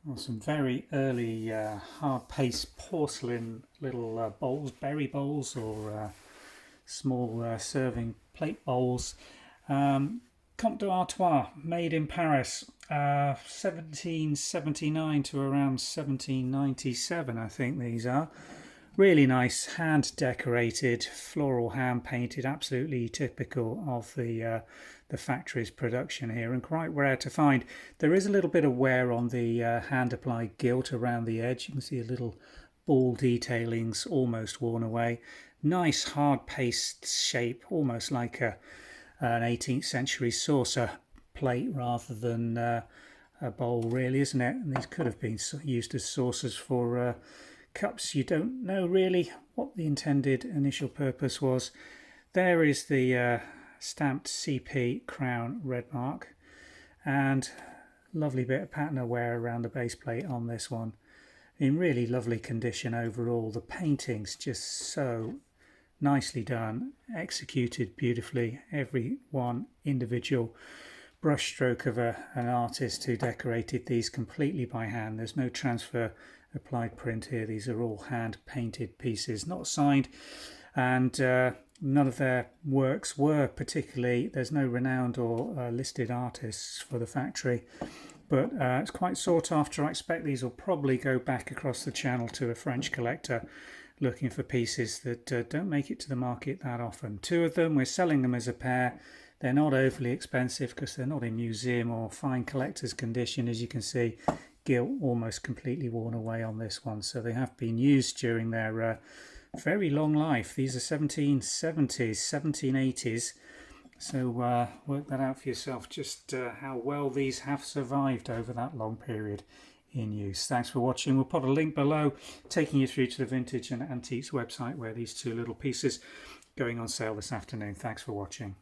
Well, some very early hard paste porcelain little bowls, berry bowls, or small serving plate bowls. Comte d'Artois, made in Paris, 1779 to around 1797, I think these are. Really nice, hand decorated, floral hand painted, absolutely typical of the factory's production here, and quite rare to find. There is a little bit of wear on the hand applied gilt around the edge. You can see a little ball detailings almost worn away. Nice hard paste shape, almost like an 18th century saucer plate rather than a bowl, really, isn't it? And these could have been used as saucers for cups. You don't know really what the intended initial purpose was. There is the stamped CP crown red mark, and lovely bit of patina wear around the base plate on this one. In really lovely condition overall. The painting's just so nicely done, executed beautifully. Every one individual brushstroke of an artist who decorated these completely by hand. There's no transfer applied print here. These are all hand painted pieces, not signed, and none of their works were particularly, there's no renowned or listed artists for the factory, but it's quite sought after. I expect these will probably go back across the channel to a French collector looking for pieces that don't make it to the market that often. Two of them, we're selling them as a pair. They're not overly expensive because they're not in museum or fine collector's condition. As you can see, gilt almost completely worn away on this one, so they have been used during their very long life. These are 1770s, 1780s, so work that out for yourself, just how well these have survived over that long period in use. Thanks for watching. We'll put a link below taking you through to the Vintage and Antiques website where these two little pieces going on sale this afternoon. Thanks for watching.